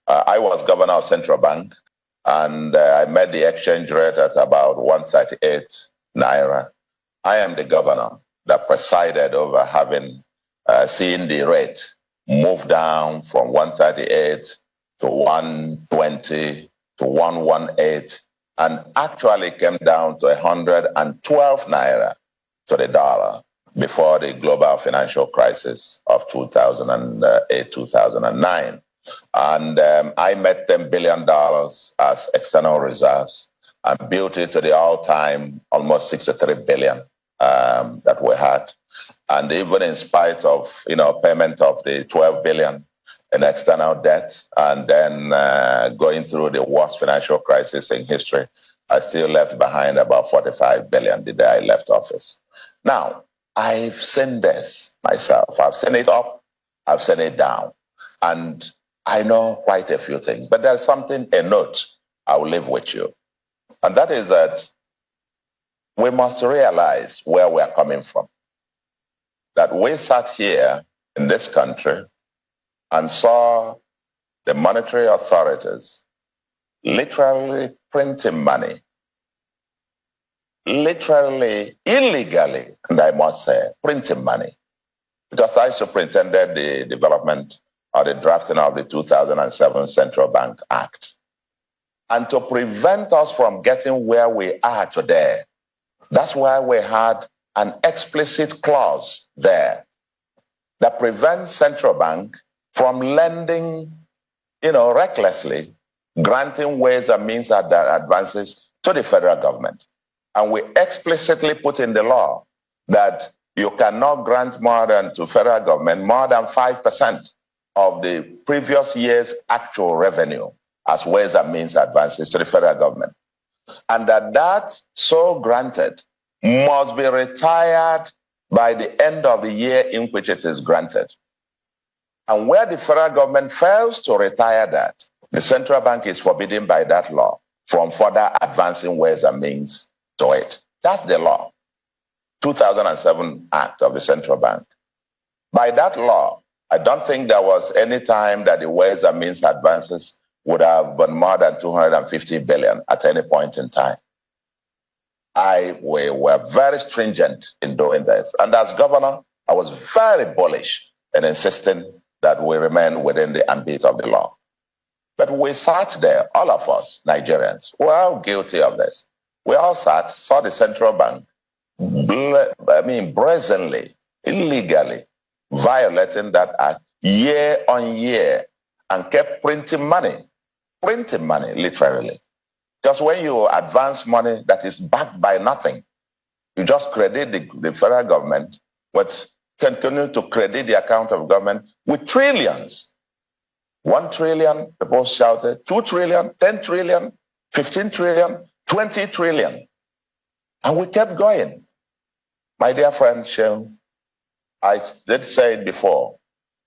I was governor of Central Bank, and I met the exchange rate at about 138 naira. I am the governor that presided over having seen the rate move down from 138 to 120 to 118, and actually came down to 112 naira to the dollar before the global financial crisis of 2008, 2009. And I met $10 billion as external reserves and built it to the all-time almost 63 billion that we had. And even in spite of, payment of the 12 billion in external debt and then going through the worst financial crisis in history, I still left behind about 45 billion the day I left office. Now, I've seen this myself. I've seen it up, I've seen it down. And I know quite a few things, but there's a note I will leave with you. And that is that we must realize where we are coming from. That we sat here in this country and saw the monetary authorities literally printing money, literally illegally, and I must say, printing money. Because I superintended the development or the drafting of the 2007 Central Bank Act. And to prevent us from getting where we are today, that's why we had an explicit clause there that prevents central bank from lending, recklessly, granting ways and means advances to the federal government. And we explicitly put in the law that you cannot grant more than to federal government more than 5% of the previous year's actual revenue as ways and means advances to the federal government. And that so granted must be retired by the end of the year in which it is granted. And where the federal government fails to retire that, the central bank is forbidden by that law from further advancing ways and means to it. That's the law. 2007 Act of the Central Bank. By that law, I don't think there was any time that the ways and means advances would have been more than 250 billion at any point in time. We were very stringent in doing this. And as governor, I was very bullish in insisting that we remain within the ambit of the law. But we sat there, all of us, Nigerians, we're all guilty of this. We all sat, saw the central bank, brazenly, illegally violating that act year on year and kept printing money, literally. Because when you advance money that is backed by nothing, you just credit the federal government, but continue to credit the account of government with trillions. 1 trillion, people shouted, 2 trillion, 10 trillion, 15 trillion, 20 trillion. And we kept going. My dear friend Sheung, I did say it before,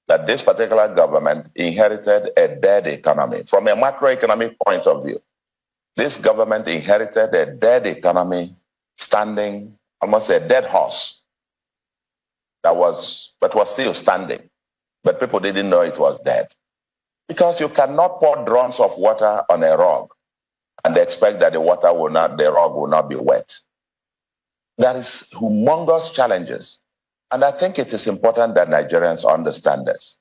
that this particular government inherited a dead economy. From a macroeconomic point of view, this government inherited a dead economy standing, almost a dead horse, but was still standing. But people didn't know it was dead. Because you cannot pour drums of water on a rug and expect that the rug will not be wet. There is humongous challenges. And I think it is important that Nigerians understand this.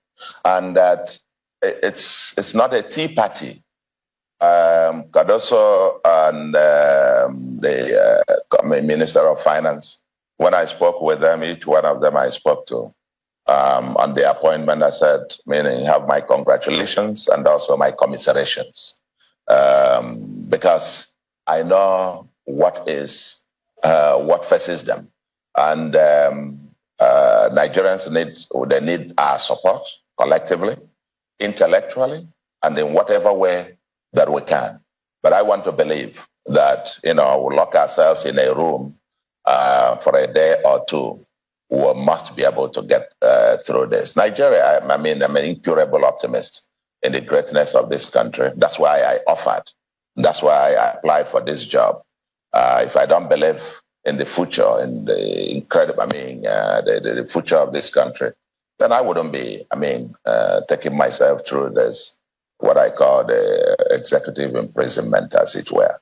And that it's not a tea party. Cardoso and the Minister of Finance, when I spoke with them, each one of them I spoke to, on the appointment, I said, meaning have my congratulations and also my commiserations. Because I know what faces them. And Nigerians need our support collectively, intellectually, and in whatever way that we can. But I want to believe that, we'll lock ourselves in a room for a day or two. We must be able to get through this. Nigeria, I'm an incurable optimist in the greatness of this country. That's why I offered. That's why I applied for this job. If I don't believe in the future, in the incredible, the future of this country, then I wouldn't be, taking myself through this what I call the executive imprisonment, as it were.